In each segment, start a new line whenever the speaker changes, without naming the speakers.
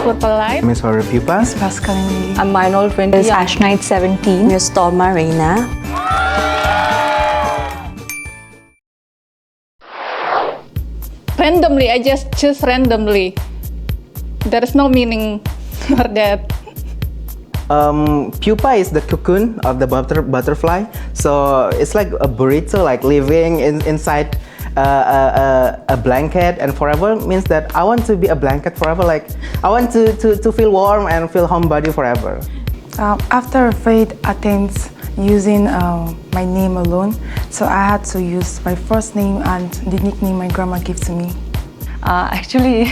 PurpleLight.
Miss ForeverPupa.
Miss Paschalinelily.
I'm Minol20.
Miss Ashnight17.
Miss Marina.
Randomly, I just choose randomly. There is no meaning for that.
Pupa is the cocoon of the butterfly. So it's like a burrito, like living inside a blanket, and forever means that I want to be a blanket forever. Like I want to feel warm and feel homebody forever.
After failed attempts using my name alone, so I had to use my first name and the nickname my grandma gave to me.
Actually,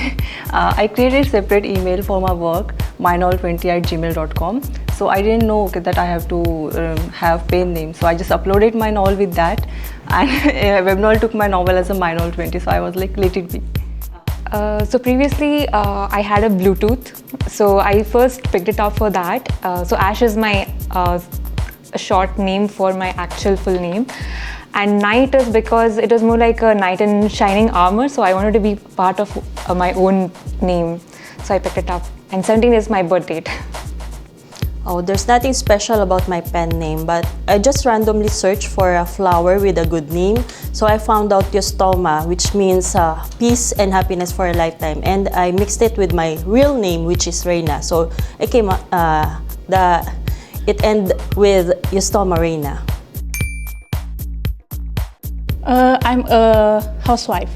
I created a separate email for my work, minol20@gmail.com. So I didn't know that I have to have pen name. So I just uploaded my novel with that, and WebNovel took my novel as a Minol20. So I was like, let it be.
So previously, I had a Bluetooth. So I first picked it up for that. So Ash is my short name for my actual full name. And Knight is because it was more like a knight in shining armor, so I wanted to be part of my own name. So I picked it up. And 17 is my birth date.
Oh, there's nothing special about my pen name, but I just randomly searched for a flower with a good name. So I found out Yostoma, which means peace and happiness for a lifetime. And I mixed it with my real name, which is Reina. So it came, it ended with Yostoma Reina.
I'm a housewife.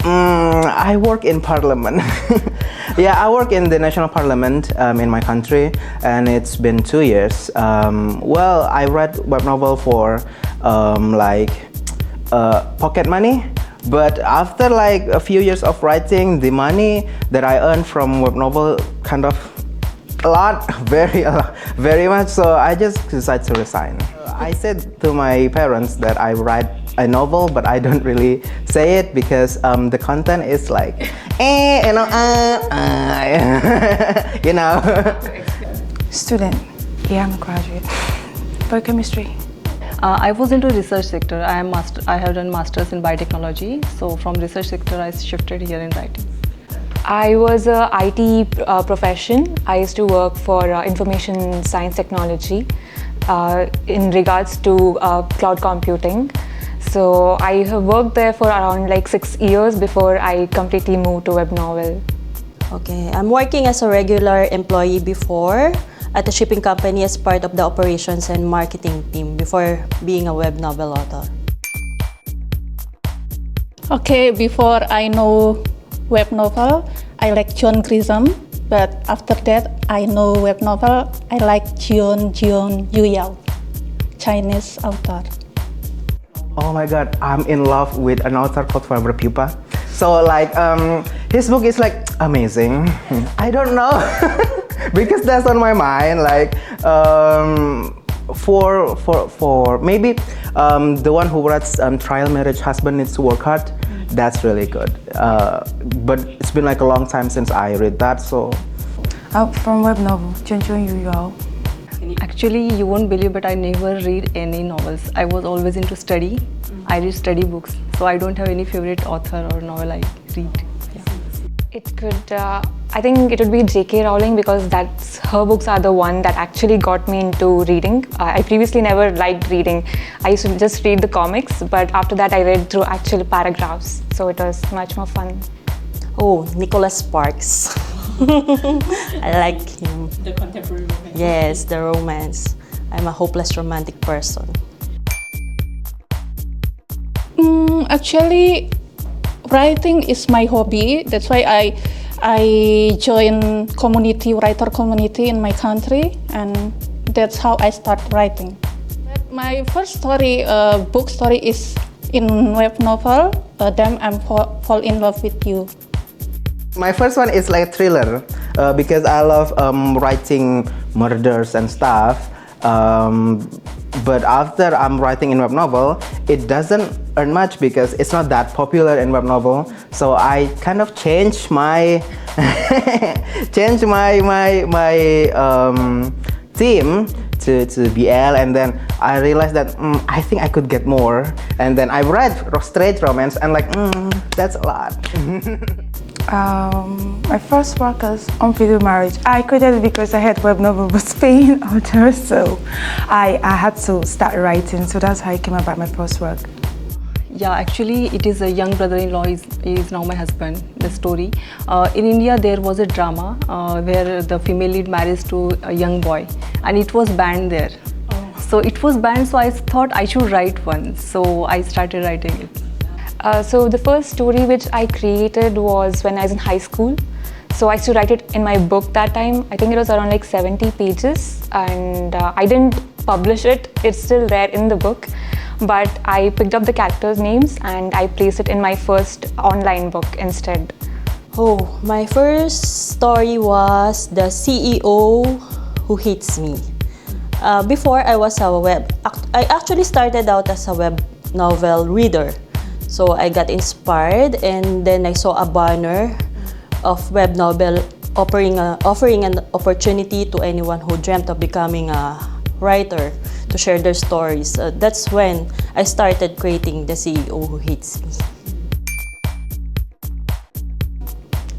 I work in parliament. Yeah, I work in the national parliament in my country, and it's been 2 years. Well, I read web novel for pocket money, but after like a few years of writing, the money that I earned from web novel kind of a lot, very much. So I just decided to resign. I said to my parents that I write a novel, but I don't really say it because the content is like, you know.
Student. Yeah, I'm a graduate. Biochemistry.
I was into research sector. I have done masters in biotechnology. So from research sector, I shifted here in writing.
I was a IT profession. I used to work for information science technology in regards to cloud computing. So I have worked there for around like 6 years before I completely moved to WebNovel.
Okay, I'm working as a regular employee before at a shipping company as part of the operations and marketing team before being a web novel author.
Okay, before I know web novel, I like John Grisham, but after that I know web novel, I like Jion Yuyao, Chinese author.
Oh my god, I'm in love with an author called ForeverPupa. So like his book is like amazing. I don't know because that's on my mind. Like for maybe the one who writes Trial Marriage Husband Needs to Work Hard. That's really good. But it's been like a long time since I read that. So
From web novel, Jion Yuyao.
Actually, you won't believe, but I never read any novels. I was always into study. I read study books, so I don't have any favorite author or novel I read. Yeah.
It could, I think it would be J.K. Rowling because her books are the one that actually got me into reading. I previously never liked reading. I used to just read the comics, but after that I read through actual paragraphs, so it was much more fun.
Oh, Nicholas Sparks. I like him.
The contemporary romance.
Yes, the romance. I'm a hopeless romantic person.
Actually, writing is my hobby. That's why I join writer community in my country, and that's how I start writing. But my first story, book story, is in web novel. Then I fall in love with you.
my first one is like thriller because I love writing murders and stuff. But after I'm writing in web novel, it doesn't earn much because it's not that popular in web novel. So I kind of changed my theme to BL, and then I realized that I think I could get more. And then I read straight romance and like that's a lot.
My first work was Unfaithful Marriage. I created it because I had WebNovel was paying authors, so I had to start writing. So that's how I came about my first work.
Yeah, actually, it is a young brother-in-law is now my husband, the story. In India, there was a drama where the female lead marries to a young boy, and it was banned there. So it was banned, so I thought I should write one. So I started writing it.
So the first story which I created was when I was in high school. So I used to write it in my book that time. I think it was around like 70 pages, and I didn't publish it. It's still there in the book. But I picked up the characters' names and I placed it in my first online book instead.
Oh, my first story was The CEO Who Hates Me. Before I was I actually started out as a web novel reader. So I got inspired, and then I saw a banner of web novel offering an opportunity to anyone who dreamt of becoming a writer to share their stories. That's when I started creating The CEO Who Hates Me.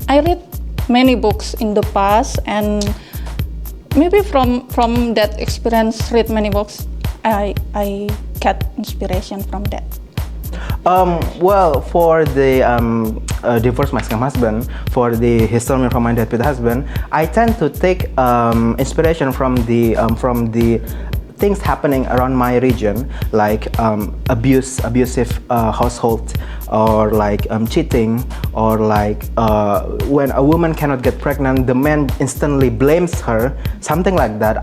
I read many books in the past, and maybe from that experience, read many books, I get inspiration from that.
Well, for the divorced Mexican husband, for the history from my Deadbeat husband, I tend to take inspiration from the things happening around my region, like abusive household, or like cheating, or like when a woman cannot get pregnant, the man instantly blames her, something like that.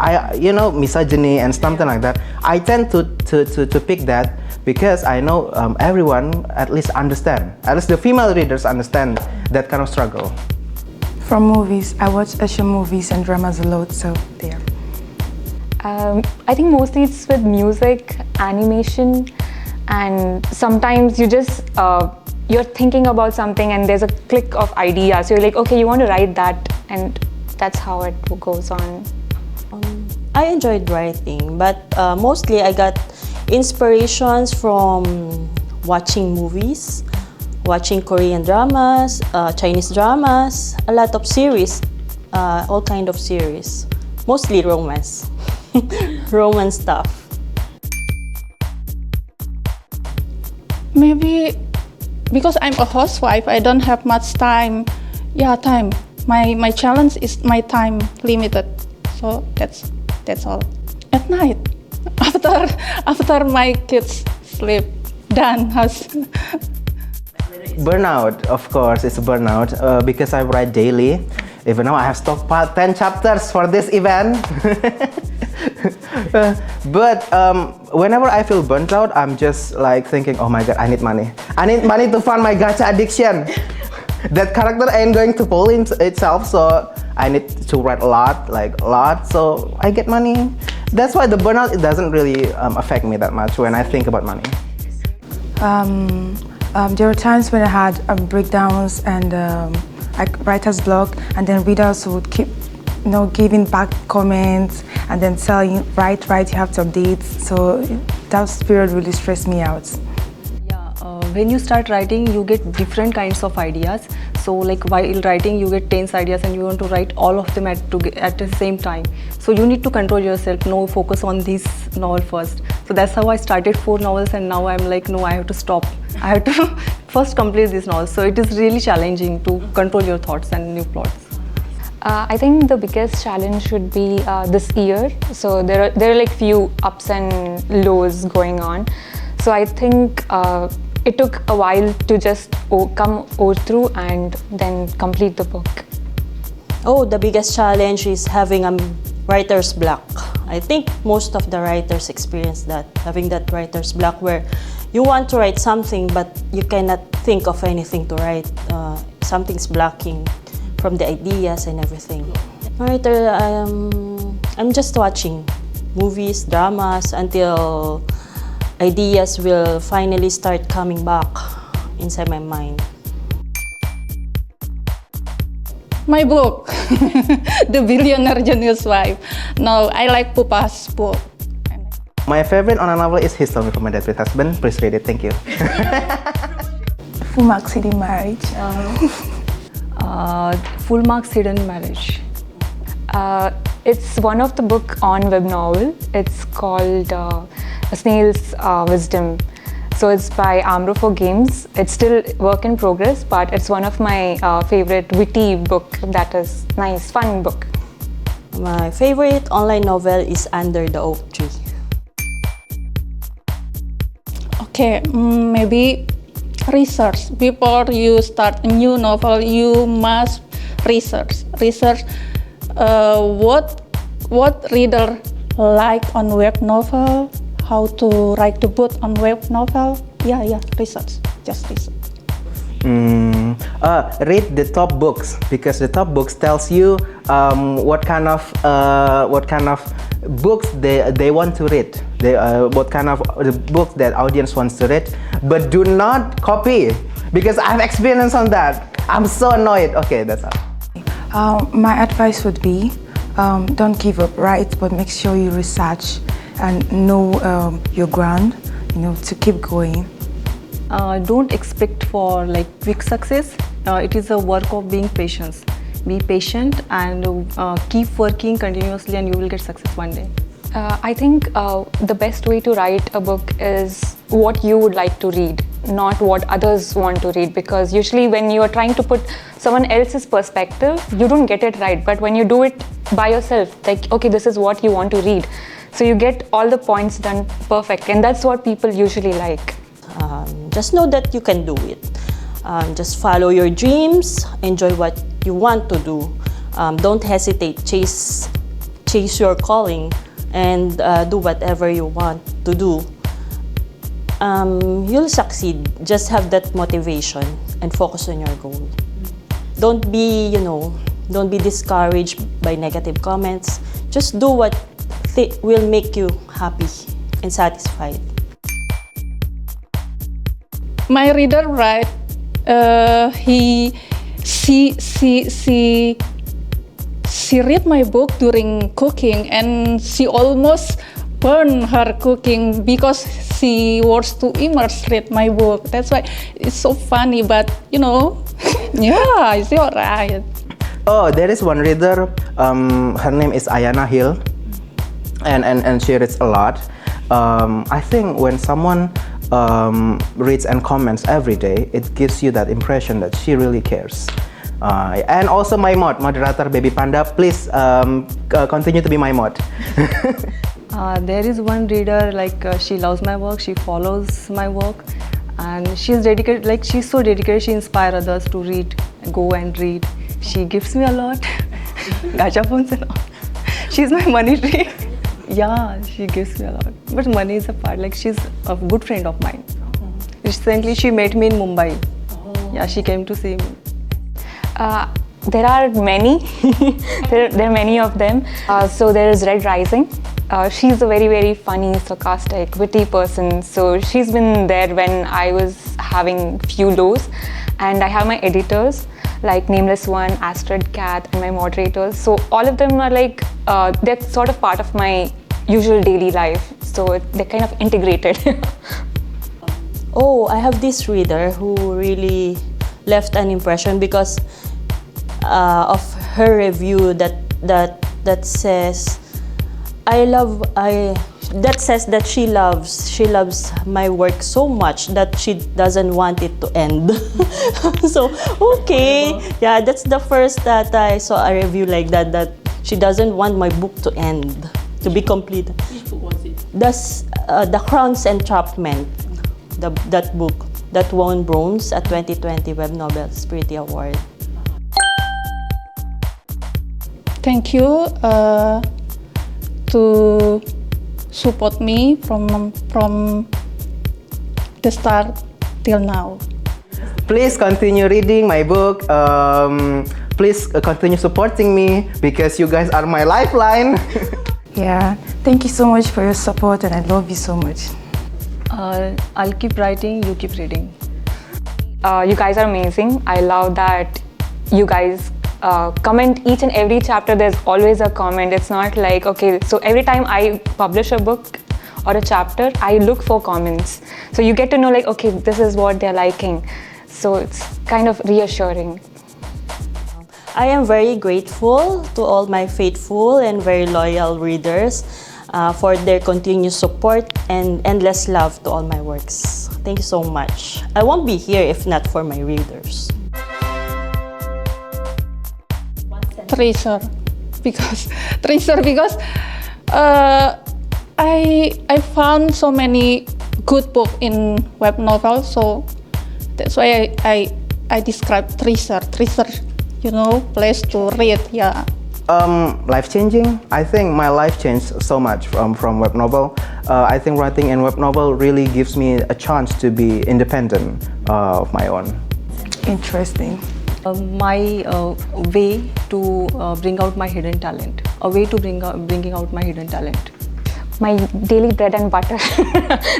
Misogyny and something like that. I tend to pick that because I know everyone at least the female readers understand that kind of struggle.
From movies, I watch Asian movies and dramas a lot, so there.
I think mostly it's with music, animation, and sometimes you just you're thinking about something and there's a click of ideas. So you're like, okay, you want to write that, and that's how it goes on.
I enjoyed writing, but mostly I got inspirations from watching movies, watching Korean dramas, Chinese dramas, a lot of series, all kind of series, mostly romance. Romance stuff.
Maybe because I'm a housewife, I don't have much time. Yeah, time. My challenge is my time limited. So that's all. At night, after my kids sleep, done.
Burnout, of course, it's a burnout because I write daily. Even now I have stockpiled 10 chapters for this event. But whenever I feel burnt out, I'm just like thinking, oh my god, I need money. I need money to fund my gacha addiction. That character ain't going to pull itself, so I need to write a lot, so I get money. That's why the burnout, it doesn't really affect me that much when I think about money.
There were times when I had breakdowns and like writer's block, and then readers would keep giving back comments and then telling, write, you have to update. So that period really stressed me out.
Yeah, when you start writing, you get different kinds of ideas. So like while writing, you get 10 ideas and you want to write all of them at the same time. So you need to control yourself, focus on this novel first. So that's how I started 4 novels, and now I'm like, no, I have to stop. I have to first complete this novel. So it is really challenging to control your thoughts and new plots.
I think the biggest challenge should be this year. So there are like few ups and lows going on. So I think it took a while to just come through and then complete the book.
Oh, the biggest challenge is having a writer's block. I think most of the writers experience that, having that writer's block where you want to write something but you cannot think of anything to write. Something's blocking from the ideas and everything. Writer, I'm just watching movies, dramas until ideas will finally start coming back inside my mind.
My book, The Billionaire Genius Wife. No, I like Pupa's book.
My favorite online novel is History from My Deadbeat Husband. Please read it. Thank you.
Full Mark City Marriage.
Full Marks Hidden Marriage.
It's one of the book on WebNovel. It's called A Snail's Wisdom. So it's by Amro for Games. It's still work in progress, but it's one of my favorite witty book that is nice, fun book.
My favorite online novel is Under the Oak Tree.
Okay, maybe research. Before you start a new novel, you must research. What reader like on web novel, how to write the book on web novel. Yeah, research, just research.
Read the top books, because the top books tells you what kind of books they want to read. What kind of the books that audience wants to read. But do not copy, because I have experience on that. I'm so annoyed. Okay, that's all.
My advice would be, don't give up, write, but make sure you research and know your ground, to keep going.
Don't expect for quick success. It is a work of being patient. Be patient and keep working continuously, and you will get success one day.
I think the best way to write a book is what you would like to read, not what others want to read, because usually when you are trying to put someone else's perspective, you don't get it right. But when you do it by yourself, okay, this is what you want to read, so you get all the points done perfect, and that's what people usually like.
Just know that you can do it. Just follow your dreams, enjoy what you want to do. Don't hesitate, chase your calling, and do whatever you want to do. You'll succeed. Just have that motivation and focus on your goal. Don't be discouraged by negative comments. Just do what will make you happy and satisfied.
My reader write, she read my book during cooking, and she almost burned her cooking because she wants to immerse read my book. That's why it's so funny, but yeah, it's alright.
Oh, there is one reader. Her name is Ayana Hill, and she reads a lot. I think when someone reads and comments every day, it gives you that impression that she really cares. And also my moderator Baby Panda, please continue to be my mod.
There is one reader, she loves my work, she follows my work, and she's dedicated, she's so dedicated, she inspires others to read, go and read. She gives me a lot, gacha phones and all. She's my money tree. Yeah, she gives me a lot. But money is a part, she's a good friend of mine. Recently, she met me in Mumbai. Yeah, she came to see me.
There are many. there are many of them. So there is Red Rising. She's a very, very funny, sarcastic, witty person. So she's been there when I was having few lows. And I have my editors, like Nameless One, Astrid Cat, and my moderators. So all of them are they're sort of part of my usual daily life. So they're kind of integrated.
Oh, I have this reader who really left an impression because of her review that says that she loves my work so much that she doesn't want it to end. So okay, yeah, that's the first that I saw a review like that she doesn't want my book to end, to be complete.
Which book was it?
That's The Crown's Entrapment, that book that won bronze at 2020 WebNovel Spirit Award.
Thank you to support me from the start till now.
Please continue reading my book. Please continue supporting me, because you guys are my lifeline.
Yeah, thank you so much for your support, and I love you so much.
I'll keep writing, you keep reading.
You guys are amazing. I love that you guys comment each and every chapter. There's always a comment. It's not like, okay, so every time I publish a book or a chapter, I look for comments. So you get to know okay, this is what they're liking. So it's kind of reassuring.
I am very grateful to all my faithful and very loyal readers for their continued support and endless love to all my works. Thank you so much. I won't be here if not for my readers.
Treasure, because I found so many good books in web novel, so that's why I describe treasure, place to read. Yeah.
Life-changing. I think my life changed so much from web novel. I think writing in web novel really gives me a chance to be independent of my own.
Interesting.
My way to bring out my hidden talent. A way to bringing out my hidden talent.
My daily bread and butter.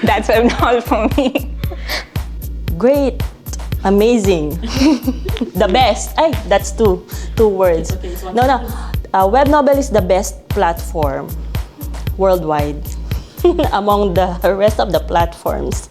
That's WebNovel for me.
Great, amazing, the best. Ay, that's two words. No. WebNovel is the best platform worldwide among the rest of the platforms.